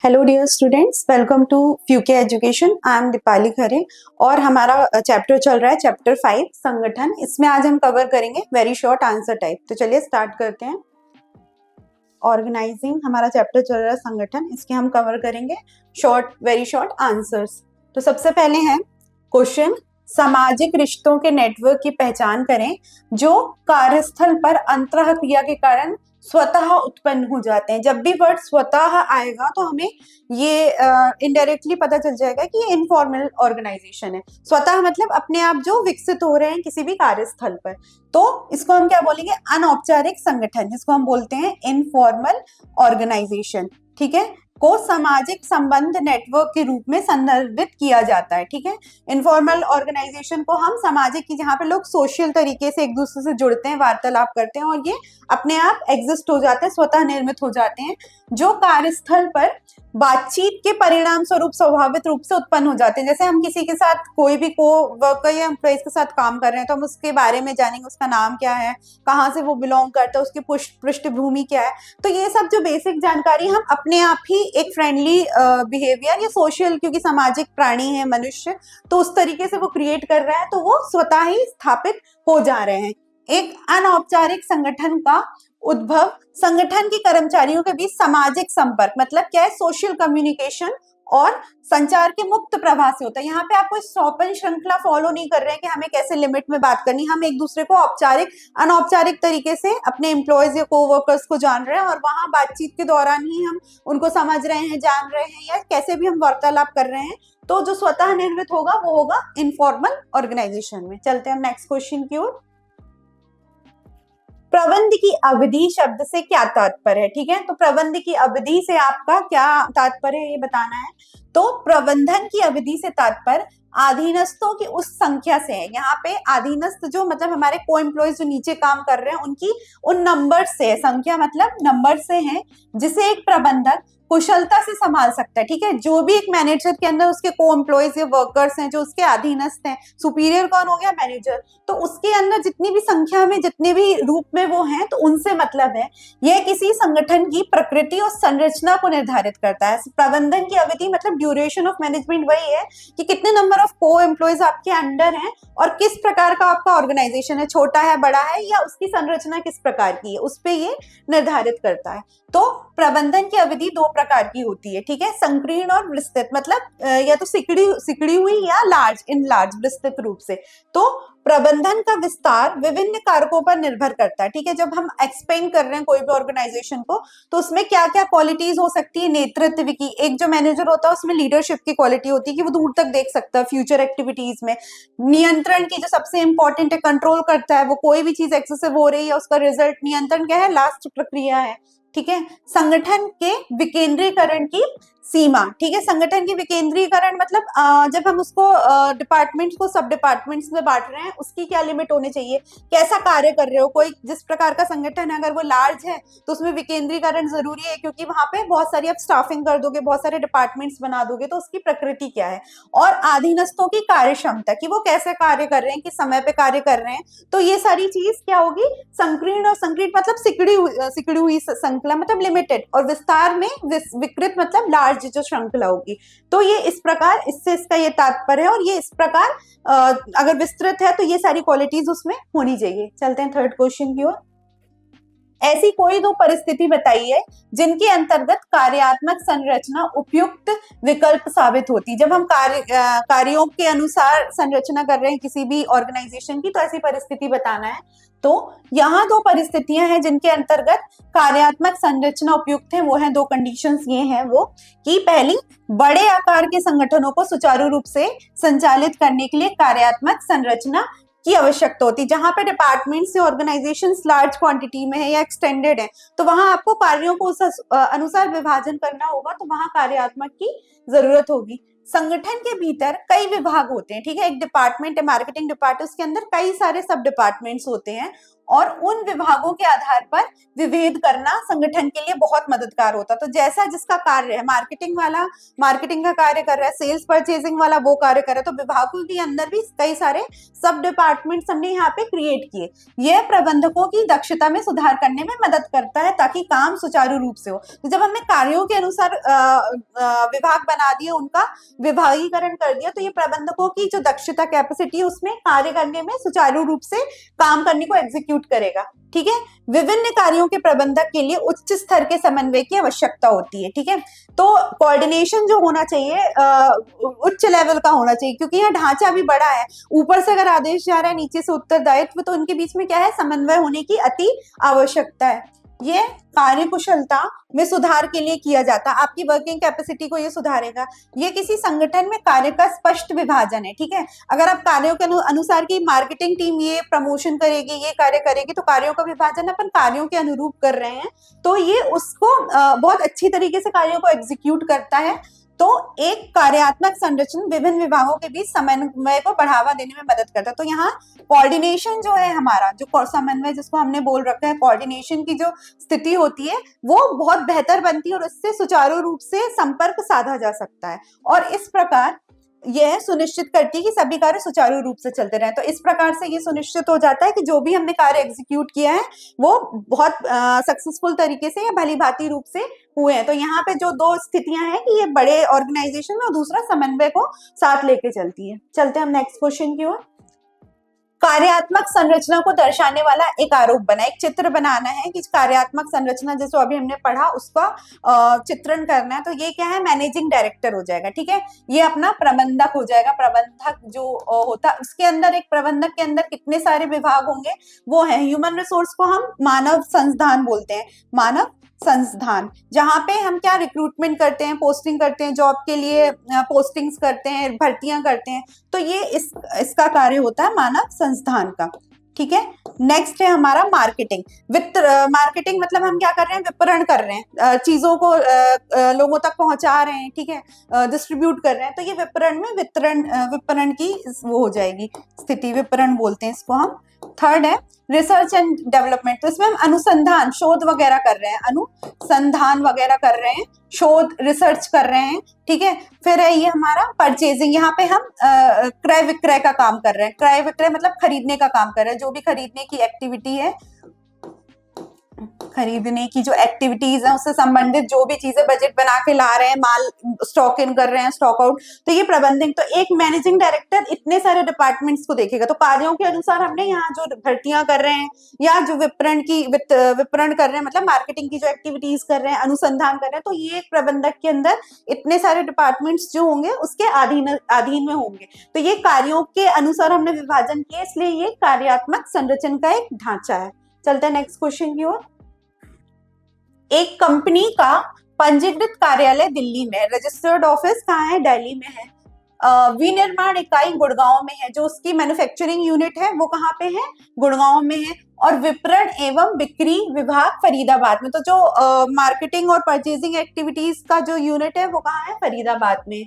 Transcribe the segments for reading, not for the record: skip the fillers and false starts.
Hello dear students, welcome to Fuke education. I am Deepali Khare और हमारा chapter चल रहा है चैप्टर 5 संगठन। इसमें आज हम कवर करेंगे वेरी शॉर्ट आंसर टाइप। तो चलिए स्टार्ट करते हैं। ऑर्गेनाइजिंग हमारा चैप्टर चल रहा है संगठन, इसके हम कवर करेंगे वेरी शॉर्ट आंसर्स। तो सबसे पहले है क्वेश्चन, सामाजिक रिश्तों के नेटवर्क की पहचान करें जो कार्यस्थल पर अंतः क्रिया के कारण स्वतः उत्पन्न हो जाते हैं। जब भी वर्ड स्वतः आएगा तो हमें ये इनडायरेक्टली पता चल जाएगा कि ये इनफॉर्मल ऑर्गेनाइजेशन है। स्वतः मतलब अपने आप जो विकसित हो रहे हैं किसी भी कार्यस्थल पर, तो इसको हम क्या बोलेंगे, अनौपचारिक संगठन, जिसको हम बोलते हैं इनफॉर्मल ऑर्गेनाइजेशन। ठीक है, को सामाजिक संबंध नेटवर्क के रूप में संदर्भित किया जाता है। ठीक है, इनफॉर्मल ऑर्गेनाइजेशन को हम सामाजिक की, जहाँ पे लोग सोशल तरीके से एक दूसरे से जुड़ते हैं, वार्तालाप करते हैं और ये अपने आप एग्जिस्ट हो जाते हैं, स्वतः निर्मित हो जाते हैं, जो कार्यस्थल पर बातचीत के परिणाम स्वरूप स्वाभाविक रूप से उत्पन्न हो जाते हैं। जैसे हम किसी के साथ, कोई भी को वर्कर या एम्प्लॉइज के साथ काम कर रहे हैं, तो हम उसके बारे में जानेंगे, उसका नाम क्या है, कहाँ से वो बिलोंग करता है, उसकी पृष्ठभूमि क्या है। तो ये सब जो बेसिक जानकारी हम अपने आप ही एक फ्रेंडली बिहेवियर या सोशल, क्योंकि सामाजिक प्राणी है मनुष्य, तो उस तरीके से वो क्रिएट कर रहा है, तो वो स्वतः ही स्थापित हो जा रहे हैं। एक अनौपचारिक संगठन का उद्भव संगठन के कर्मचारियों के बीच सामाजिक संपर्क, मतलब क्या है, सोशल कम्युनिकेशन और संचार के मुक्त प्रवाह से होता है। यहाँ पे आप कोई सोपन श्रृंखला फॉलो नहीं कर रहे हैं कि हमें कैसे लिमिट में बात करनी, हम एक दूसरे को औपचारिक अनौपचारिक तरीके से अपने एम्प्लॉयज या कोवर्कर्स को जान रहे हैं और वहां बातचीत के दौरान ही हम उनको समझ रहे हैं, जान रहे हैं, या कैसे भी हम वार्तालाप कर रहे हैं। तो जो स्वतः निर्मित होगा वो होगा इनफॉर्मल ऑर्गेनाइजेशन में। चलते हैं नेक्स्ट क्वेश्चन की ओर। प्रबंध की अवधि शब्द से क्या तात्पर्य है? ठीक है, तो प्रबंध की अवधि से आपका क्या तात्पर्य है ये बताना है। तो प्रबंधन की अवधि से तात्पर्य अधीनस्थों की उस संख्या से है। यहाँ पे अधीनस्थ जो मतलब हमारे को एम्प्लॉयज जो नीचे काम कर रहे हैं उनकी उन नंबर से, संख्या मतलब नंबर से है, जिसे एक प्रबंधक कुशलता से संभाल सकता है। ठीक है, जो भी एक मैनेजर के अंदर उसके को एम्प्लॉयज या वर्कर्स हैं जो उसके अधीनस्थ हैं, सुपीरियर कौन हो गया, मैनेजर, तो उसके अंदर जितनी भी संख्या में, जितने भी रूप में वो हैं, तो उनसे मतलब है यह किसी संगठन की प्रकृति और संरचना को निर्धारित करता है। प्रबंधन की अवधि मतलब ड्यूरेशन ऑफ मैनेजमेंट वही है कि कितने नंबर ऑफ को एम्प्लॉयज आपके अंडर हैं और किस प्रकार का आपका ऑर्गेनाइजेशन है, छोटा है, बड़ा है, या उसकी संरचना किस प्रकार की है, उस पे ये निर्धारित करता है। तो प्रबंधन की अवधि दो प्रकार की होती है। ठीक है, संकीर्ण और विस्तृत, मतलब या तो सिकड़ी हुई या लार्ज, इन लार्ज, विस्तृत रूप से। तो प्रबंधन का विस्तार विभिन्न कारकों पर निर्भर करता है। ठीक है, जब हम एक्सपेंड कर रहे हैं कोई भी ऑर्गेनाइजेशन को, तो उसमें क्या क्या क्वालिटीज हो सकती है, नेतृत्व की, एक जो मैनेजर होता है उसमें लीडरशिप की क्वालिटी होती है कि वो दूर तक देख सकता है फ्यूचर एक्टिविटीज में। नियंत्रण की जो सबसे इंपॉर्टेंट है, कंट्रोल करता है, वो कोई भी चीज एक्सेसिव हो रही है उसका रिजल्ट, नियंत्रण क्या है, लास्ट प्रक्रिया है। ठीक है, संगठन के विकेंद्रीकरण की सीमा। ठीक है, संगठन की विकेंद्रीकरण मतलब जब हम उसको डिपार्टमेंट्स को सब डिपार्टमेंट्स में बांट रहे हैं, उसकी क्या लिमिट होनी चाहिए, कैसा कार्य कर रहे हो, कोई जिस प्रकार का संगठन है अगर वो लार्ज है तो उसमें विकेंद्रीकरण जरूरी है, क्योंकि वहां पे बहुत सारी आप स्टाफिंग कर दोगे, बहुत सारे डिपार्टमेंट्स बना दोगे, तो उसकी प्रकृति क्या है। और अधीनस्थों की कार्य क्षमता, कि वो कैसे कार्य कर रहे हैं, किस समय पे कार्य कर रहे हैं, तो ये सारी चीज क्या होगी, संकीर्ण, और संकीर्ण मतलब सिकड़ी हुई श्रृंखला मतलब लिमिटेड, और विस्तार में विकृत मतलब लार्ज जो श्रृंखला होगी। तो ये इस प्रकार, इससे इसका ये तात्पर्य है, और ये इस प्रकार अगर विस्तृत है तो ये सारी क्वालिटीज उसमें होनी चाहिए। चलते हैं थर्ड क्वेश्चन की ओर। ऐसी कोई दो परिस्थिति बताइए जिनके अंतर्गत कार्यात्मक संरचना उपयुक्त विकल्प साबित होती। जब हम कार्यों के अनुसार संरचना कर रहे हैं किसी भी ऑर्गेनाइजेशन की, तो ऐसी परिस्थिति बताना है। तो यहाँ दो परिस्थितियां हैं जिनके अंतर्गत कार्यात्मक संरचना उपयुक्त है, वो है दो कंडीशंस, ये हैं वो कि पहली, बड़े आकार के संगठनों को सुचारू रूप से संचालित करने के लिए कार्यात्मक संरचना की आवश्यकता होती है। जहां पे डिपार्टमेंट से ऑर्गेनाइजेशन लार्ज क्वांटिटी में है या एक्सटेंडेड है, तो वहां आपको कार्यों को उस अनुसार विभाजन करना होगा, तो वहां कार्यात्मक की जरूरत होगी। संगठन के भीतर कई विभाग होते हैं। ठीक है, एक डिपार्टमेंट है, मार्केटिंग डिपार्टमेंट, उसके अंदर कई सारे सब डिपार्टमेंट्स होते हैं और उन विभागों के आधार पर विभेद करना संगठन के लिए बहुत मददगार होता है। तो जैसा जिसका कार्य है, मार्केटिंग वाला मार्केटिंग का कार्य कर रहा है, सेल्स परचेजिंग वाला वो कार्य कर रहा है, तो विभागों के अंदर भी कई सारे सब डिपार्टमेंट्स हमने यहाँ पे क्रिएट किए। यह प्रबंधकों की दक्षता में सुधार करने में मदद करता है ताकि काम सुचारू रूप से हो। तो जब हमने कार्यों के अनुसार विभाग बना दिए, उनका विभागीकरण कर दिया, तो ये प्रबंधकों की जो दक्षता कैपेसिटी उसमें कार्य करने में सुचारू रूप से काम करने को एग्जीक्यूट करेगा। ठीक है, विभिन्न कार्यों के प्रबंधक के लिए उच्च स्तर के समन्वय की आवश्यकता होती है। ठीक है, तो कोऑर्डिनेशन जो होना चाहिए उच्च लेवल का होना चाहिए, क्योंकि यह ढांचा भी बड़ा है। ऊपर से अगर आदेश जा रहा है, नीचे से उत्तरदायित्व, तो उनके बीच में क्या है, समन्वय होने की अति आवश्यकता है। ये कार्यकुशलता में सुधार के लिए किया जाता है, आपकी वर्किंग कैपेसिटी को ये सुधारेगा। ये किसी संगठन में कार्य का स्पष्ट विभाजन है। ठीक है, अगर आप कार्यों के अनुसार की मार्केटिंग टीम ये प्रमोशन करेगी, ये कार्य करेगी, तो कार्यों का विभाजन अपन कार्यों के अनुरूप कर रहे हैं, तो ये उसको बहुत अच्छी तरीके से कार्यों को एग्जीक्यूट करता है। तो एक कार्यात्मक संरचना विभिन्न विभागों के बीच समन्वय को बढ़ावा देने में मदद करता है। तो यहाँ कोऑर्डिनेशन जो है हमारा, जो समन्वय जिसको हमने बोल रखा है, कोऑर्डिनेशन की जो स्थिति होती है वो बहुत बेहतर बनती है और इससे सुचारू रूप से संपर्क साधा जा सकता है, और इस प्रकार यह सुनिश्चित करती है कि सभी कार्य सुचारू रूप से चलते रहे। तो इस प्रकार से ये सुनिश्चित हो जाता है कि जो भी हमने कार्य एग्जीक्यूट किया है वो बहुत सक्सेसफुल तरीके से या भली भांति रूप से हुए हैं। तो यहाँ पे जो दो स्थितियां हैं कि ये बड़े ऑर्गेनाइजेशन में और दूसरा समन्वय को साथ लेके चलती है। चलते हैं हम नेक्स्ट क्वेश्चन की ओर। कार्यात्मक संरचना को दर्शाने वाला एक आरोप बना, एक चित्र बनाना है कि कार्यात्मक संरचना जैसे अभी हमने पढ़ा उसका चित्रण करना है। तो ये क्या है, मैनेजिंग डायरेक्टर हो जाएगा। ठीक है, ये अपना प्रबंधक हो जाएगा। प्रबंधक जो होता है उसके अंदर, एक प्रबंधक के अंदर कितने सारे विभाग होंगे, वो है ह्यूमन रिसोर्स को हम मानव संसाधन बोलते हैं, मानव संस्थान, जहां पे हम क्या रिक्रूटमेंट करते हैं, पोस्टिंग करते हैं, जॉब के लिए पोस्टिंग्स करते हैं, भर्तियां करते हैं। तो ये इसका कार्य होता है मानव संस्थान का। ठीक है, नेक्स्ट है हमारा मार्केटिंग। मार्केटिंग मतलब हम क्या कर रहे हैं, विपणन कर रहे हैं, चीजों को लोगों तक पहुंचा रहे हैं। ठीक है, डिस्ट्रीब्यूट कर रहे हैं। तो ये विपणन में विपणन की वो हो जाएगी स्थिति, विपणन बोलते हैं इसको हम। थर्ड है रिसर्च एंड डेवलपमेंट। तो इसमें हम अनुसंधान, शोध वगैरह कर रहे हैं, अनुसंधान वगैरह कर रहे हैं, शोध रिसर्च कर रहे हैं। ठीक है, फिर है ये हमारा परचेजिंग। यहाँ पे हम क्रय विक्रय का काम कर रहे हैं। क्रय विक्रय मतलब खरीदने का काम कर रहे हैं, जो भी खरीदने की एक्टिविटी है, खरीदने की जो एक्टिविटीज है उससे संबंधित जो भी चीजें बजट बना के ला रहे हैं, माल स्टॉक इन कर रहे हैं, स्टॉक आउट, तो ये प्रबंधक। तो एक मैनेजिंग डायरेक्टर इतने सारे डिपार्टमेंट्स को देखेगा। तो कार्यों के अनुसार हमने यहाँ जो भर्तियां कर रहे हैं या जो विपणन कर रहे हैं, मतलब मार्केटिंग की जो एक्टिविटीज कर रहे हैं, अनुसंधान कर रहे हैं, तो ये एक प्रबंधक के अंदर इतने सारे डिपार्टमेंट्स जो होंगे उसके अधीन में होंगे। तो ये कार्यों के अनुसार हमने विभाजन किया, इसलिए ये कार्यात्मक संरचना का एक ढांचा है। चलते हैं नेक्स्ट क्वेश्चन की ओर। एक कंपनी का पंजीकृत कार्यालय दिल्ली में, रजिस्टर्ड ऑफिस कहाँ है, दिल्ली में है। विनिर्माण इकाई गुड़गांव में है, जो उसकी मैन्युफैक्चरिंग यूनिट है वो कहाँ पे है, गुड़गांव में है। और विपणन एवं बिक्री विभाग फरीदाबाद में। तो जो मार्केटिंग और परचेजिंग एक्टिविटीज का जो यूनिट है वो कहाँ है, फरीदाबाद में।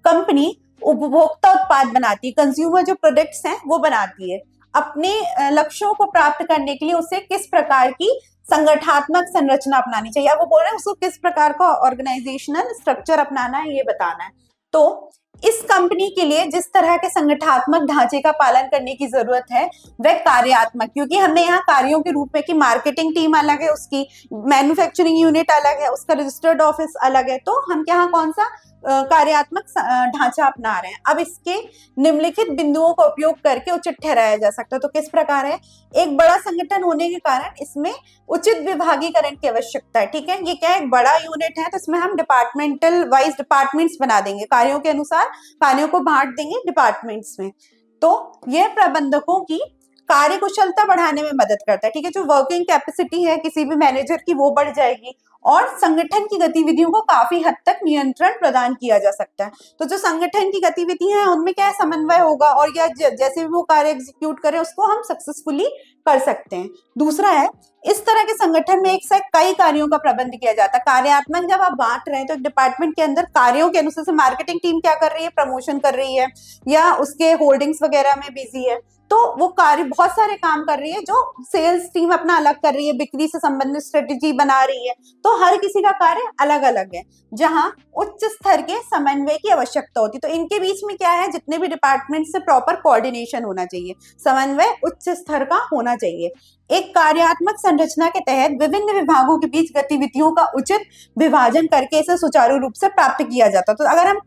कंपनी उपभोक्ता उत्पाद बनाती है, कंज्यूमर जो प्रोडक्ट्स हैं वो बनाती है। अपने लक्ष्यों को प्राप्त करने के लिए उसे किस प्रकार की संगठनात्मक संरचना अपनानी चाहिए, वो बोल रहे हैं उसको किस प्रकार का ऑर्गेनाइजेशनल स्ट्रक्चर अपनाना है, ये बताना है। तो इस कंपनी के लिए जिस तरह के संगठनात्मक ढांचे का पालन करने की जरूरत है वह कार्यात्मक, क्योंकि हमने यहाँ कार्यों के रूप में कि मार्केटिंग टीम अलग है, उसकी मैन्युफैक्चरिंग यूनिट अलग है, उसका रजिस्टर्ड ऑफिस अलग है, तो हम यहाँ कौन सा कार्यात्मक ढांचा अपना रहे हैं। अब इसके निम्नलिखित बिंदुओं का उपयोग करके उचित ठहराया जा सकता है। तो किस प्रकार है, एक बड़ा संगठन होने के कारण इसमें उचित विभागीकरण की आवश्यकता है। ठीक है, ये क्या है, एक बड़ा यूनिट है, तो इसमें हम डिपार्टमेंटल वाइज डिपार्टमेंट्स बना देंगे, कार्यों के अनुसार कार्यों को बांट देंगे डिपार्टमेंट्स में। तो यह प्रबंधकों की कार्यकुशलता बढ़ाने में मदद करता है। ठीक है, जो वर्किंग कैपेसिटी है किसी भी मैनेजर की वो बढ़ जाएगी और संगठन की गतिविधियों को काफी हद तक नियंत्रण प्रदान किया जा सकता है। तो जो संगठन की गतिविधियां हैं उनमें क्या है, समन्वय होगा, और या जैसे भी वो कार्य एग्जीक्यूट करें उसको हम सक्सेसफुली कर सकते हैं। दूसरा है, इस तरह के संगठन में एक साथ कई कार्यों का प्रबंध किया जाता है। कार्यात्मक जब आप बांट रहे हैं तो एक डिपार्टमेंट के अंदर कार्यों के अनुसार से मार्केटिंग टीम क्या कर रही है, प्रमोशन कर रही है या उसके होल्डिंग्स वगैरह में बिजी है, तो वो कार्य बहुत सारे काम कर रही है। जो सेल्स टीम अपना अलग कर रही है, बिक्री से संबंधित स्ट्रेटेजी बना रही है, तो हर किसी का कार्य अलग अलग है, जहां उच्च स्तर के समन्वय की आवश्यकता होती है। तो इनके बीच में क्या है, जितने भी डिपार्टमेंट से प्रॉपर कोऑर्डिनेशन होना चाहिए, समन्वय उच्च स्तर का होना चाहिए। एक कार्यात्मक संरचना के तहत विभिन्न विभागों के बीच गतिविधियों का उचित विभाजन करके इसे सुचारू रूप से प्राप्त किया जाता है। तो अगर हम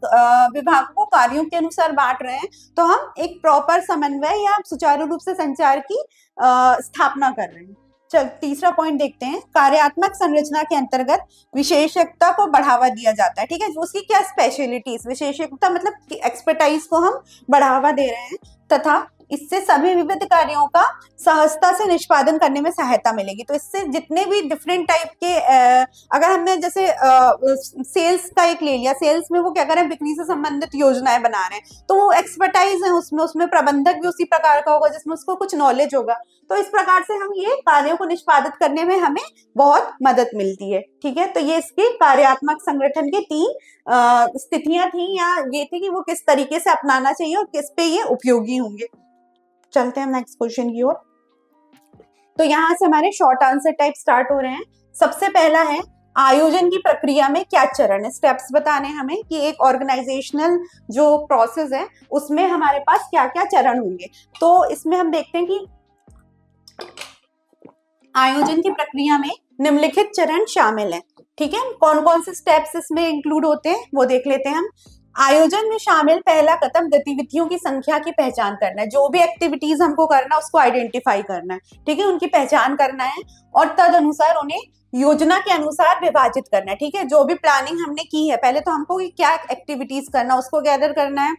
विभागों को कार्यों के अनुसार बांट रहे हैं तो हम एक प्रॉपर समन्वय या सुचारू रूप से संचार की स्थापना कर रहे हैं। चल तीसरा पॉइंट देखते हैं। कार्यात्मक संरचना के अंतर्गत विशेषज्ञता को बढ़ावा दिया जाता है। ठीक है, उसकी क्या स्पेशलिटीज, विशेषज्ञता मतलब एक्सपर्टाइज को हम बढ़ावा दे रहे हैं, तथा इससे सभी विविध कार्यों का सहजता से निष्पादन करने में सहायता मिलेगी। तो इससे जितने भी डिफरेंट टाइप के अगर हमने जैसे सेल्स का एक ले लिया, सेल्स में वो क्या कर रहे हैं, बिक्री से संबंधित योजनाएं बना रहे हैं, तो वो एक्सपर्टाइज है उसमें प्रबंधक भी उसी प्रकार का होगा जिसमें उसको कुछ नॉलेज होगा। तो इस प्रकार से हम ये कार्यों को निष्पादित करने में हमें बहुत मदद मिलती है। ठीक है, तो ये इसके कार्यात्मक संगठन के 3 स्थितियां थी, या ये थी कि वो किस तरीके से अपनाना चाहिए और किस पे ये उपयोगी होंगे। चलते हैं नेक्स्ट क्वेश्चन की ओर। तो यहां से हमारे शॉर्ट आंसर टाइप स्टार्ट हो रहे हैं। सबसे पहला है, आयोजन की प्रक्रिया में क्या चरण है, स्टेप्स बताने हमें कि एक ऑर्गेनाइजेशनल जो प्रोसेस है उसमें हमारे पास क्या क्या चरण होंगे। तो इसमें हम देखते हैं कि आयोजन की प्रक्रिया में निम्नलिखित चरण शामिल हैं। ठीक है, कौन कौन से स्टेप्स इसमें इंक्लूड होते हैं वो देख लेते हैं हम। आयोजन में शामिल पहला कदम गतिविधियों की संख्या की पहचान करना है। जो भी एक्टिविटीज हमको करना है उसको आइडेंटिफाई करना है, ठीक है, उनकी पहचान करना है और तद अनुसार उन्हें योजना के अनुसार विभाजित करना है। ठीक है, जो भी प्लानिंग हमने की है, पहले तो हमको क्या एक्टिविटीज करना उसको गैदर करना है,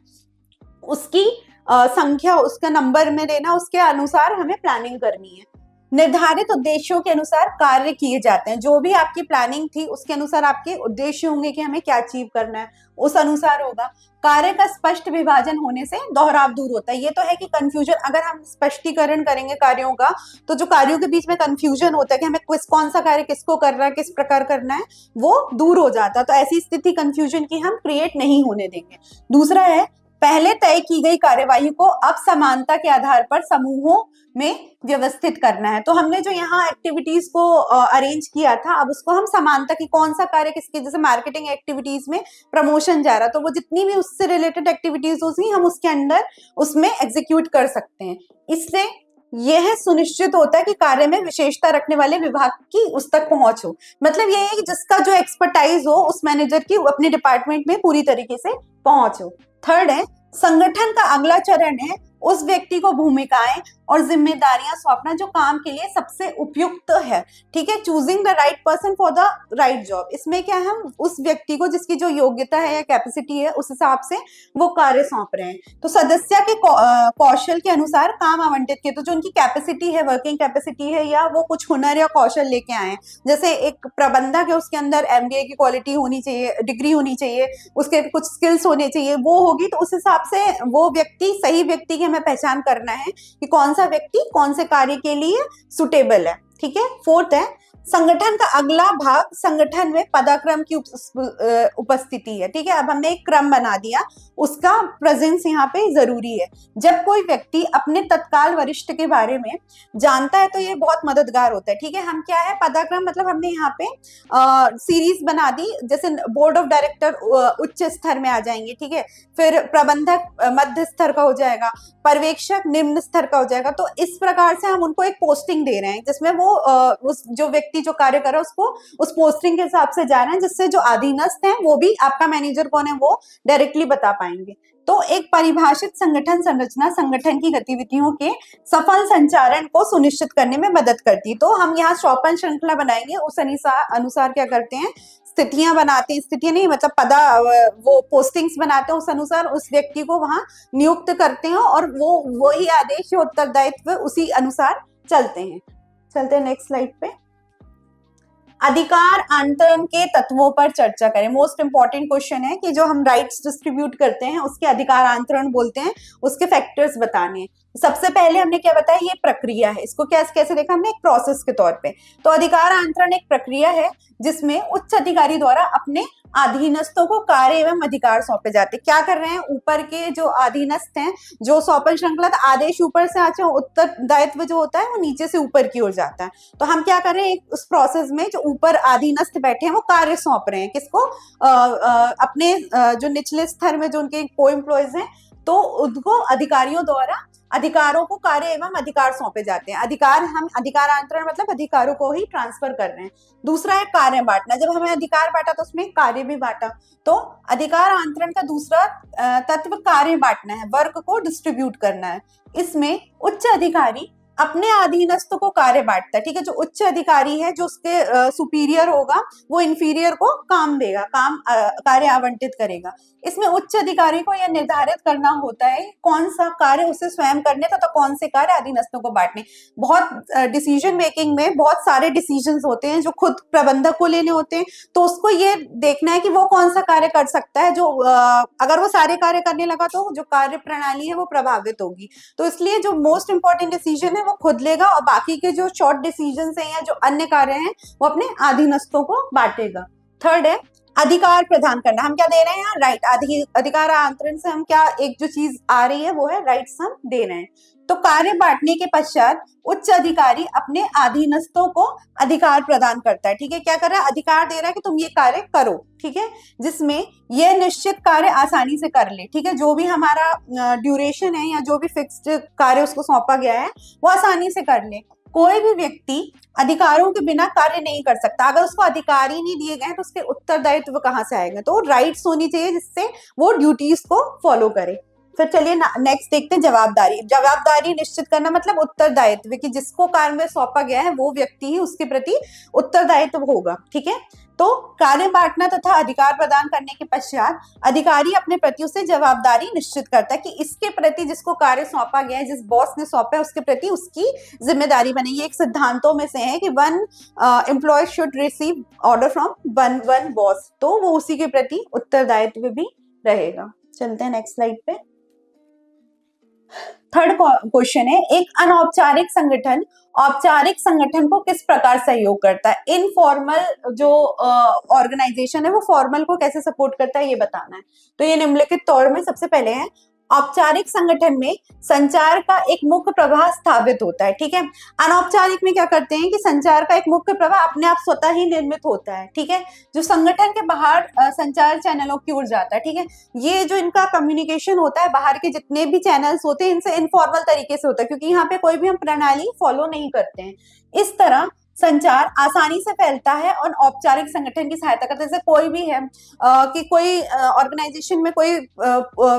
उसकी संख्या, उसका नंबर में लेना, उसके अनुसार हमें प्लानिंग करनी है। निर्धारित उद्देश्यों के अनुसार कार्य किए जाते हैं। जो भी आपकी प्लानिंग थी उसके अनुसार आपके उद्देश्य होंगे कि हमें क्या अचीव करना है, उस अनुसार होगा। कार्य का स्पष्ट विभाजन होने से दोहराव दूर होता है। ये तो है कि कंफ्यूजन, अगर हम स्पष्टीकरण करेंगे कार्यों का, तो जो कार्यों के बीच में कंफ्यूजन होता है कि हमें कौन सा कार्य किसको करना है, किस प्रकार करना है, वो दूर हो जाता है। तो ऐसी स्थिति कंफ्यूजन की हम क्रिएट नहीं होने देंगे। दूसरा है, पहले तय की गई कार्यवाही को अब समानता के आधार पर समूहों में व्यवस्थित करना है। तो हमने जो यहाँ एक्टिविटीज को अरेंज किया था, अब उसको हम समानता की, कौन सा कार्य किसके, जैसे मार्केटिंग एक्टिविटीज में प्रमोशन जा रहा, तो वो जितनी भी उससे रिलेटेड एक्टिविटीज होती हम उसके अंदर उसमें एग्जीक्यूट कर सकते हैं। इससे यह सुनिश्चित होता है कि कार्य में विशेषता रखने वाले विभाग की उस तक पहुंच हो। मतलब ये है कि जिसका जो एक्सपर्टाइज हो उस मैनेजर की अपने डिपार्टमेंट में पूरी तरीके से पहुंच हो। थर्ड है, संगठन का अगला चरण है उस व्यक्ति को भूमिकाएं और जिम्मेदारियां सौंपना जो काम के लिए सबसे उपयुक्त है। ठीक है, choosing the right person for the right job. इसमें क्या है, हम उस व्यक्ति को जिसकी जो योग्यता है या कैपेसिटी है उस हिसाब से वो कार्य सौंप रहे हैं। तो सदस्य के कौशल के अनुसार काम आवंटित किए। तो जो उनकी कैपेसिटी है, वर्किंग कैपेसिटी है, या वो कुछ हुनर या कौशल लेके आए, जैसे एक प्रबंधक है उसके अंदर MBA की क्वालिटी होनी चाहिए, डिग्री होनी चाहिए, उसके कुछ स्किल्स होने चाहिए, वो होगी तो उस हिसाब से वो व्यक्ति, सही व्यक्ति की हमें पहचान करना है कि कौन सा व्यक्ति कौन से कार्य के लिए सुटेबल है। ठीक है, फोर्थ है, संगठन का अगला भाग संगठन में पदाक्रम की उपस्थिति है। ठीक है, अब हमने एक क्रम बना दिया, उसका प्रेजेंस यहाँ पे जरूरी है। जब कोई व्यक्ति अपने तत्काल वरिष्ठ के बारे में जानता है तो ये बहुत मददगार होता है। ठीक है, हम क्या है, पदाक्रम मतलब हमने यहाँ पे सीरीज बना दी, जैसे बोर्ड ऑफ डायरेक्टर उच्च स्तर में आ जाएंगे। ठीक है, फिर प्रबंधक मध्य स्तर का हो जाएगा, पर्यवेक्षक निम्न स्तर का हो जाएगा। तो इस प्रकार से हम उनको एक पोस्टिंग दे रहे हैं जिसमें वो उस जो व्यक्ति जो कार्य कर रहा है उसको उस पोस्टिंग के हिसाब से जा रहे हैं, जिससे जो अधीनस्थ हैं वो भी आपका मैनेजर कौन है वो डायरेक्टली बता पाएंगे। तो एक परिभाषित संगठन संरचना संगठन की गतिविधियों के सफल संचालन को सुनिश्चित करने में मदद करती है। तो हम यहाँ सोपान श्रृंखला बनाएंगे, उस अनुसार क्या करते हैं, स्थितियां बनाते हैं, स्थितियां नहीं मतलब वो पोस्टिंग्स बनाते हैं, उस अनुसार उस व्यक्ति को वहां नियुक्त करते हैं और वो वही आदेश उत्तरदायित्व उसी अनुसार चलते हैं। चलते हैं नेक्स्ट स्लाइड पे। अधिकार आंतरण के तत्वों पर चर्चा करें। मोस्ट इंपॉर्टेंट क्वेश्चन है कि जो हम राइट्स डिस्ट्रीब्यूट करते हैं उसके अधिकार आंतरण बोलते हैं, उसके फैक्टर्स बताने हैं। सबसे पहले हमने क्या बताया, ये प्रक्रिया है, इसको कैसे देखा हमने, एक प्रोसेस के तौर पे। तो अधिकार आंतरण एक प्रक्रिया है जिसमें उच्च अधिकारी द्वारा अपने अधीनस्थों को कार्य एवं अधिकार सौंपे जाते हैं। क्या कर रहे हैं, ऊपर के जो अधीनस्थ हैं, जो सौंपन श्रृंखला आदेश ऊपर से आते हैं, उत्तरदायित्व जो होता है वो नीचे से ऊपर की ओर जाता है। तो हम क्या कर रहे हैं, उस प्रोसेस में जो ऊपर अधीनस्थ बैठे हैं वो कार्य सौंप रहे हैं, किसको, अपने जो निचले स्तर में जो उनके को एम्प्लॉयज हैं, तो उनको अधिकारियों द्वारा अधिकारों को कार्य एवं अधिकार सौंपे जाते हैं। अधिकार, हम अधिकार अंतरण मतलब अधिकारों को ही ट्रांसफर कर रहे हैं। दूसरा है कार्य बांटना, जब हमें अधिकार बांटा तो उसमें कार्य भी बांटा। तो अधिकार अंतरण का दूसरा तत्व कार्य बांटना है, वर्क को डिस्ट्रीब्यूट करना है। इसमें उच्च अधिकारी अपने अधीनस्थों को कार्य बांटता है, ठीक है। जो उच्च अधिकारी है, जो उसके सुपीरियर होगा, वो इंफीरियर को काम देगा, कार्य आवंटित करेगा। इसमें उच्च अधिकारी को यह निर्धारित करना होता है कौन सा कार्य उसे स्वयं करने तथा कौन से कार्य अधीनस्थों को बांटने। बहुत डिसीजन मेकिंग में बहुत सारे डिसीजंस होते हैं जो खुद प्रबंधक को लेने होते हैं, तो उसको ये देखना है कि वो कौन सा कार्य कर सकता है, जो अगर वो सारे कार्य करने लगा तो जो कार्य प्रणाली है वो प्रभावित होगी। तो इसलिए जो मोस्ट इंपॉर्टेंट डिसीजन है वो खुद लेगा और बाकी के जो शॉर्ट डिसीजन है या जो अन्य कार्य हैं वो अपने अधीनस्थों को बांटेगा। थर्ड है अधिकार प्रदान करना। हम क्या दे रहे हैं यहाँ, राइट। अधिकार आंतरण से हम क्या, एक जो चीज आ रही है वो है राइट्स हम दे रहे हैं। तो कार्य बांटने के पश्चात उच्च अधिकारी अपने अधीनस्थों को अधिकार प्रदान करता है, ठीक है। क्या कर रहा है, अधिकार दे रहा है कि तुम ये कार्य करो, ठीक है, जिसमें यह निश्चित कार्य आसानी से कर ले, ठीक है। जो भी हमारा ड्यूरेशन है या जो भी फिक्स्ड कार्य उसको सौंपा गया है वो आसानी से कर ले। कोई भी व्यक्ति अधिकारों के बिना कार्य नहीं कर सकता। अगर उसको अधिकार ही नहीं दिए गए तो उसके उत्तरदायित्व कहाँ से आएंगे, तो राइट्स होनी चाहिए जिससे वो ड्यूटीज को फॉलो करे। फिर चलिए नेक्स्ट देखते हैं जवाबदारी। जवाबदारी निश्चित करना मतलब उत्तरदायित्व, कि जिसको कार्य में सौंपा गया है वो व्यक्ति ही उसके प्रति उत्तरदायित्व होगा, ठीक है। तो कार्य बांटना तथा अधिकार प्रदान करने के पश्चात अधिकारी अपने प्रति उसे जवाबदारी निश्चित करता है कि इसके प्रति जिसको कार्य सौंपा गया है, जिस बॉस ने सौंपा है उसके प्रति उसकी जिम्मेदारी बने। ये एक सिद्धांतों में से है कि one employ should receive order from one boss, तो वो उसी के प्रति उत्तरदायित्व भी रहेगा। चलते हैं नेक्स्ट स्लाइड पे। थर्ड क्वेश्चन है, एक अनौपचारिक संगठन औपचारिक संगठन को किस प्रकार सहयोग करता है। इनफॉर्मल जो ऑर्गेनाइजेशन है वो फॉर्मल को कैसे सपोर्ट करता है ये बताना है। तो ये निम्नलिखित तौर में सबसे पहले है, औपचारिक संगठन में संचार का एक मुख्य प्रवाह स्थापित होता है, ठीक है। अनौपचारिक में क्या करते हैं कि संचार का एक मुख्य प्रवाह अपने आप स्वतः ही निर्मित होता है, ठीक है, जो संगठन के बाहर संचार चैनलों की ओर जाता है, ठीक है। ये जो इनका कम्युनिकेशन होता है बाहर के जितने भी चैनल्स होते हैं इनसे इनफॉर्मल तरीके से होता है, क्योंकि यहाँ पे कोई भी हम प्रणाली फॉलो नहीं करते हैं। इस तरह संचार आसानी से फैलता है और औपचारिक संगठन की सहायता करता है। जैसे कोई भी है कि कोई ऑर्गेनाइजेशन में कोई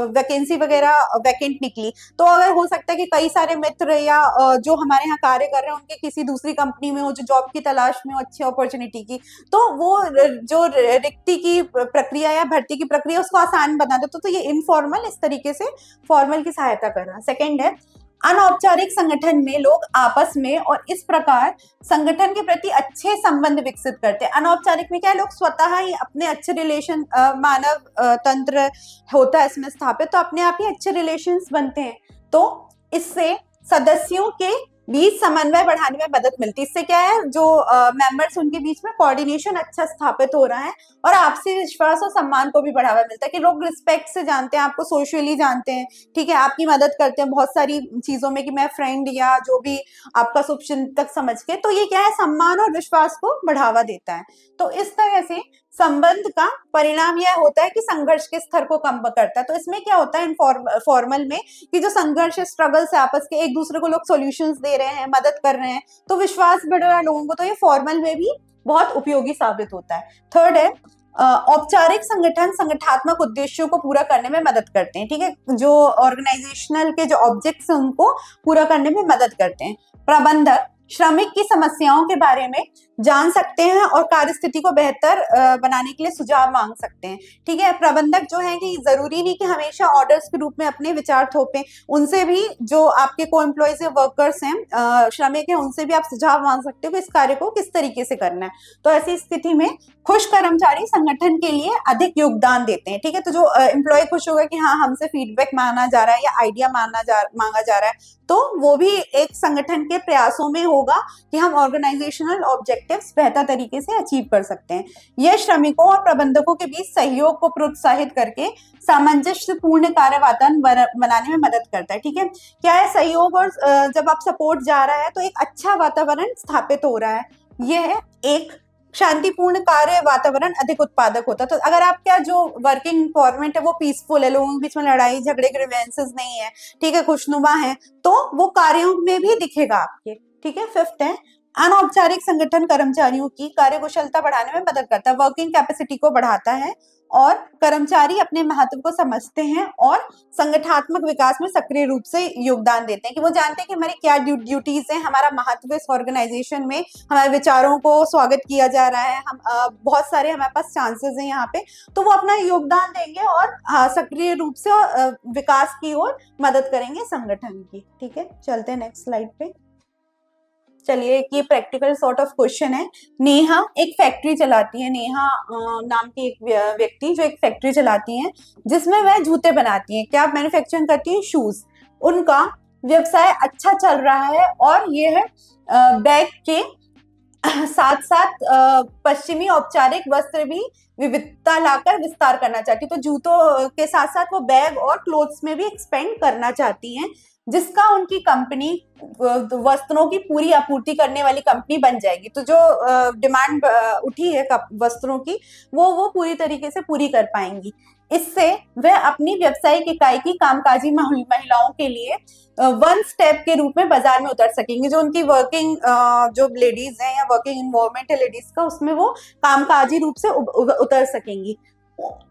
वैकेंसी वगैरह वैकेंट निकली, तो अगर हो सकता है कि कई सारे मित्र या जो हमारे यहाँ कार्य कर रहे हैं उनके किसी दूसरी कंपनी में हो जो जॉब की तलाश में हो अच्छी अपॉर्चुनिटी की, तो वो जो रिक्ति की प्रक्रिया या भर्ती की प्रक्रिया उसको आसान बना देते। तो ये इनफॉर्मल इस तरीके से फॉर्मल की सहायता कर रहा है। सेकेंड है, अनौपचारिक संगठन में लोग आपस में और इस प्रकार संगठन के प्रति अच्छे संबंध विकसित करते हैं। अनौपचारिक में क्या है, लोग स्वतः ही अपने अच्छे रिलेशन, मानव तंत्र होता है इसमें स्थापित, तो अपने आप ही अच्छे रिलेशंस बनते हैं। तो इससे सदस्यों के बीच समन्वय बढ़ाने में मदद मिलती है। इससे क्या है, जो मेंबर्स उनके बीच में कोऑर्डिनेशन अच्छा स्थापित हो रहा है और आपसी विश्वास और सम्मान को भी बढ़ावा मिलता है कि लोग रिस्पेक्ट से जानते हैं, आपको सोशली जानते हैं, ठीक है, आपकी मदद करते हैं बहुत सारी चीजों में कि मैं फ्रेंड या जो भी आपका शुभ चिंतक समझ के। तो ये क्या है, सम्मान और विश्वास को बढ़ावा देता है। तो इस तरह से संबंध का परिणाम यह होता है कि संघर्ष के स्तर को कम करता है। तो इसमें क्या होता है फॉर्मल में कि जो संघर्ष स्ट्रगल से आपस के एक दूसरे को लोग सॉल्यूशंस दे रहे हैं, मदद कर रहे हैं, तो विश्वास बढ़ रहा है लोगों को, तो ये फॉर्मल में भी बहुत उपयोगी साबित होता है। थर्ड है, औपचारिक संगठन संगठनात्मक उद्देश्यों को पूरा करने में मदद करते हैं, ठीक है, जो ऑर्गेनाइजेशनल के जो ऑब्जेक्ट्स हैं उनको पूरा करने में मदद करते हैं। प्रबंधक श्रमिक की समस्याओं के बारे में जान सकते हैं और कार्य स्थिति को बेहतर बनाने के लिए सुझाव मांग सकते हैं, ठीक है। प्रबंधक जो है कि जरूरी नहीं कि हमेशा ऑर्डर्स के रूप में अपने विचार थोपें, उनसे भी जो आपके को एम्प्लॉयज या वर्कर्स हैं, श्रमिक हैं, उनसे भी आप सुझाव मांग सकते हो कि इस कार्य को किस तरीके से करना है। तो ऐसी स्थिति में खुश कर्मचारी संगठन के लिए अधिक योगदान देते हैं, ठीक है। तो जो एम्प्लॉय खुश होगा कि हाँ हमसे फीडबैक मांगा जा रहा है या आइडिया मांगा जा रहा है, तो वो भी एक संगठन के प्रयासों में होगा कि हम ऑर्गेनाइजेशनल ऑब्जेक्टिव्स बेहतर तरीके से अचीव कर सकते हैं। यह श्रमिकों और प्रबंधकों के बीच सहयोग को प्रोत्साहित करके सामंजस्यपूर्ण कार्य वातावरण बनाने में मदद करता है। ठीक है, क्या है सहयोग और जब आप सपोर्ट जा रहा है तो एक अच्छा वातावरण स्थापित हो रहा है। यह एक शांतिपूर्ण कार्य वातावरण अधिक उत्पादक होता है। तो अगर आपका जो वर्किंग इन्वायरमेंट है वो पीसफुल है, लोगों के बीच में लड़ाई झगड़े ग्रीवेंसेस नहीं है, ठीक है, खुशनुमा है, तो वो कार्यों में भी दिखेगा आपके। ठीक है, फिफ्थ है अनौपचारिक संगठन कर्मचारियों की कार्यकुशलता बढ़ाने में मदद करता है, वर्किंग कैपेसिटी को बढ़ाता है और कर्मचारी अपने महत्व को समझते हैं और संगठनात्मक विकास में सक्रिय रूप से योगदान देते हैं कि वो जानते हैं कि हमारी क्या ड्यूटीज हैं, हमारा महत्व इस ऑर्गेनाइजेशन में, हमारे विचारों को स्वागत किया जा रहा है, हम बहुत सारे हमारे पास चांसेस हैं यहाँ पे, तो वो अपना योगदान देंगे और सक्रिय रूप से विकास की ओर मदद करेंगे संगठन की। ठीक है, चलते हैं नेक्स्ट स्लाइड पे। चलिए, ये प्रैक्टिकल सॉर्ट ऑफ क्वेश्चन है। नेहा एक फैक्ट्री चलाती है, नेहा नाम की एक व्यक्ति जो एक फैक्ट्री चलाती है जिसमें वह जूते बनाती हैं। क्या मैन्युफैक्चरिंग करती है? शूज। उनका व्यवसाय अच्छा चल रहा है और ये है बैग के साथ साथ पश्चिमी औपचारिक वस्त्र भी विविधता लाकर विस्तार करना चाहती है। तो जूतों के साथ साथ वो बैग और क्लोथ्स में भी एक्सपेंड करना चाहती हैं, जिसका उनकी कंपनी वस्त्रों की पूरी आपूर्ति करने वाली कंपनी बन जाएगी। तो जो डिमांड उठी है वस्त्रों की वो पूरी तरीके से पूरी कर पाएंगी। इससे वह अपनी व्यावसायिक इकाई की कामकाजी महिलाओं के लिए वन स्टेप के रूप में बाजार में उतर सकेंगे। जो उनकी वर्किंग जो लेडीज हैं या वर्किंग इन्वायरमेंट है लेडीज का, उसमें वो कामकाजी रूप से उतर सकेंगी।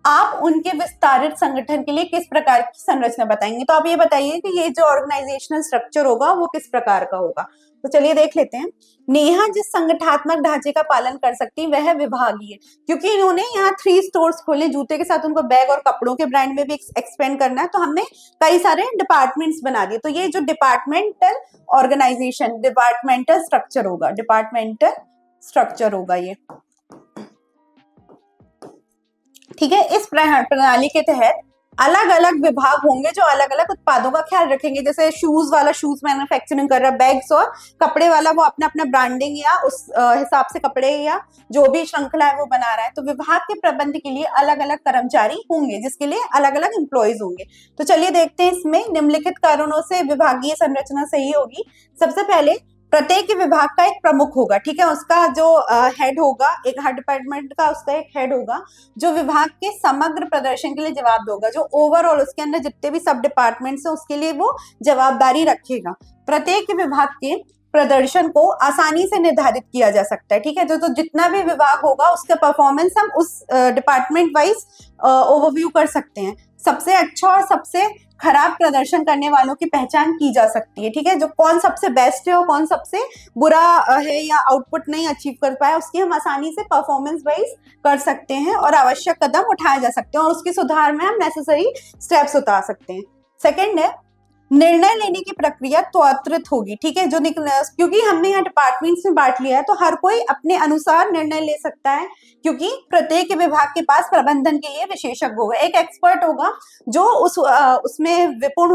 आप उनके विस्तारित संगठन के लिए किस प्रकार की संरचना बताएंगे? तो आप ये बताइए कि ये जो ऑर्गेनाइजेशनल स्ट्रक्चर होगा वो किस प्रकार का होगा। तो चलिए देख लेते हैं। नेहा जिस संगठनात्मक ढांचे का पालन कर सकती है वह विभागीय, क्योंकि इन्होंने यहाँ 3 स्टोर्स खोले, जूते के साथ उनको बैग और कपड़ों के ब्रांड में भी एक्सपेंड करना है, तो हमने कई सारे डिपार्टमेंट्स बना दिए। तो ये जो डिपार्टमेंटल ऑर्गेनाइजेशन, डिपार्टमेंटल स्ट्रक्चर होगा, डिपार्टमेंटल स्ट्रक्चर होगा ये। ठीक है, इस प्रणाली के तहत अलग अलग विभाग होंगे जो अलग अलग उत्पादों का ख्याल रखेंगे। जैसे शूज वाला शूज मैन्युफैक्चरिंग कर रहा है, बैग्स और कपड़े वाला वो अपना अपना ब्रांडिंग या उस हिसाब से कपड़े या जो भी श्रृंखला है वो बना रहा है। तो विभाग के प्रबंध के लिए अलग अलग कर्मचारी होंगे, जिसके लिए अलग अलग एम्प्लॉयज होंगे। तो चलिए देखते हैं इसमें निम्नलिखित कारणों से विभागीय संरचना सही होगी। सबसे पहले प्रत्येक विभाग का एक प्रमुख होगा, ठीक है, उसका जो हेड होगा, एक हर डिपार्टमेंट का उसका एक हेड होगा जो विभाग के समग्र प्रदर्शन के लिए जवाब देगा, जो ओवरऑल उसके अंदर जितने भी सब डिपार्टमेंट्स हैं उसके लिए वो जवाबदारी रखेगा। प्रत्येक विभाग के प्रदर्शन को आसानी से निर्धारित किया जा सकता है। ठीक है, तो जितना भी विभाग होगा उसका परफॉर्मेंस हम उस डिपार्टमेंट वाइज ओवरव्यू कर सकते हैं। सबसे अच्छा और सबसे खराब प्रदर्शन करने वालों की पहचान की जा सकती है। ठीक है, जो कौन सबसे बेस्ट है और कौन सबसे बुरा है या आउटपुट नहीं अचीव कर पाया, उसकी हम आसानी से परफॉर्मेंस वाइज कर सकते हैं और आवश्यक कदम उठाए जा सकते हैं और उसके सुधार में हम नेसेसरी स्टेप्स उठा सकते हैं। सेकेंड है निर्णय लेने की प्रक्रिया त्वरित होगी। ठीक है, जो क्योंकि हमने यहाँ डिपार्टमेंट्स में बांट लिया है तो हर कोई अपने अनुसार निर्णय ले सकता है, क्योंकि प्रत्येक विभाग के पास प्रबंधन के लिए विशेषज्ञ होगा, एक एक्सपर्ट होगा जो उसमें निपुण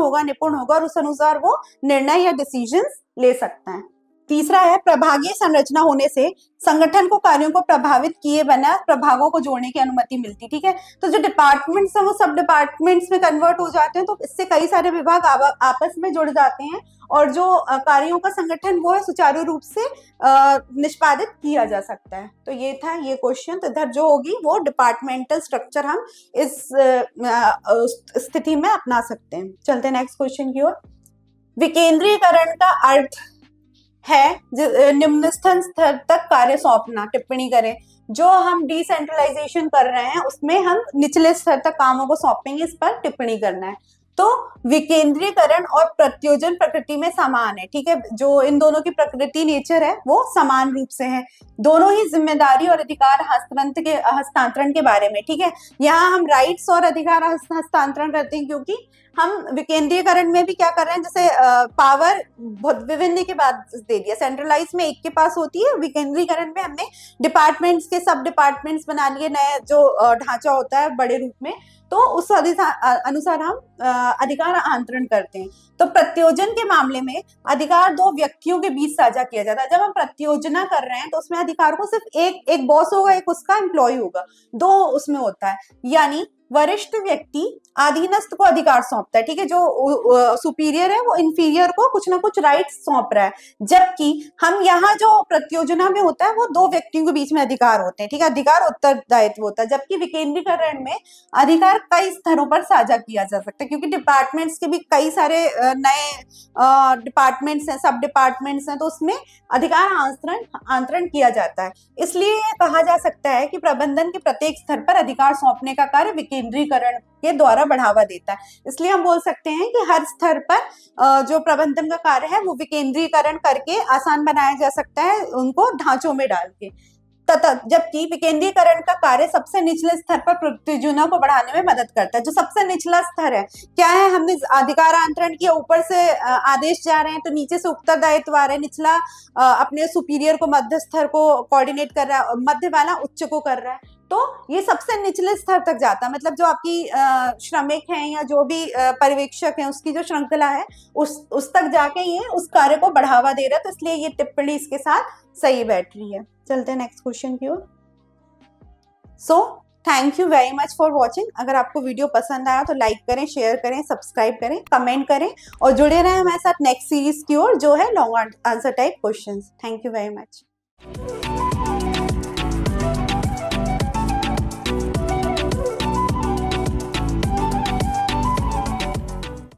होगा और उस अनुसार वो निर्णय या डिसीजंस ले सकता है। तीसरा है प्रभागीय संरचना होने से संगठन को कार्यों को प्रभावित किए बिना प्रभागों को जोड़ने की अनुमति मिलती। ठीक है, तो जो डिपार्टमेंट्स हैं वो सब डिपार्टमेंट्स में कन्वर्ट हो जाते हैं, तो इससे कई सारे विभाग आपस में जुड़ जाते हैं और जो कार्यों का संगठन वो है सुचारू रूप से निष्पादित किया जा सकता है। तो ये था ये क्वेश्चन। तो इधर जो होगी वो डिपार्टमेंटल स्ट्रक्चर हम इस स्थिति में अपना सकते हैं। चलते हैं नेक्स्ट क्वेश्चन की ओर। विकेंद्रीकरण का अर्थ है निम्न स्तर तक कार्य सौंपना। टिप्पणी करें, जो हम डिसेंट्रलाइजेशन कर रहे हैं उसमें हम निचले स्तर तक कामों को सौंपेंगे, इस पर टिप्पणी करना है। तो विकेंद्रीकरण और प्रत्योजन प्रकृति में समान है। ठीक है, जो इन दोनों की प्रकृति नेचर है वो समान रूप से है, दोनों ही जिम्मेदारी और अधिकार हस्तांतरण के बारे में। ठीक है, यहाँ हम राइट्स और अधिकार हस्तांतरण करते हैं क्योंकि हम विकेंद्रीकरण में भी क्या कर रहे हैं, जैसे पावर बहुत विभिन्न के बाद दे दिया, सेंट्रलाइज में एक के पास होती है, विकेंद्रीकरण में हमने डिपार्टमेंट्स के सब डिपार्टमेंट्स बना लिए, नए जो ढांचा होता है बड़े रूप में, तो उस अनुसार हम अधिकार आंतरण करते हैं। तो प्रत्योजन के मामले में अधिकार दो व्यक्तियों के बीच साझा किया जाता है। जब हम प्रत्योजना कर रहे हैं तो उसमें अधिकार को सिर्फ एक बॉस होगा, एक उसका एम्प्लॉय होगा, दो उसमें होता है। यानी वरिष्ठ व्यक्ति अधीनस्थ को अधिकार सौंपता है, ठीक है, जो सुपीरियर है वो इंफीरियर को कुछ ना कुछ राइट सौंप रहा है। जबकि हम यहाँ जो प्रत्योजना में होता है वो दो व्यक्तियों के बीच में अधिकार होते हैं, ठीक है, अधिकार उत्तरदायित्व होता है। जबकि विकेंद्रीकरण में अधिकार कई स्तरों पर साझा किया जा सकता है, क्योंकि डिपार्टमेंट्स के भी कई सारे नए डिपार्टमेंट्स हैं, सब डिपार्टमेंट्स हैं, तो उसमें अधिकार आंतरण किया जाता है। इसलिए कहा जा सकता है कि प्रबंधन के प्रत्येक स्तर पर अधिकार सौंपने का कार्य विकेंद्रीकरण के द्वारा बढ़ावा देता है। इसलिए हम बोल सकते हैं कि हर स्तर पर जो प्रबंधन का कार्य है वो विकेंद्रीकरण करके आसान बनाया जा सकता है, उनको ढांचों में डाल के। तथा जबकि विकेंद्रीकरण का कार्य सबसे निचले स्तर पर प्रत्योजना को बढ़ाने में मदद करता है। जो सबसे निचला स्तर है क्या है, हमने अधिकार आंतरण किया, ऊपर से आदेश जा रहे हैं, तो नीचे से उत्तरदायित्व आ रहे हैं, निचला अपने सुपीरियर को, मध्य स्तर को कोऑर्डिनेट कर रहा है, मध्य वाला उच्च को कर रहा है। तो ये सबसे निचले स्तर तक जाता है, मतलब जो आपकी श्रमिक हैं या जो भी पर्यवेक्षक हैं उसकी जो श्रृंखला है उस तक जाके ये उस कार्य को बढ़ावा दे रहा है। तो इसलिए ये टिप्पणी इसके साथ सही बैठ रही है। चलते हैं नेक्स्ट क्वेश्चन की ओर। So thank you very much for watching. अगर आपको वीडियो पसंद आया तो लाइक करें, शेयर करें, सब्सक्राइब करें, कमेंट करें और जुड़े रहें हमारे साथ नेक्स्ट सीरीज की ओर जो है long answer type questions. Thank you very much.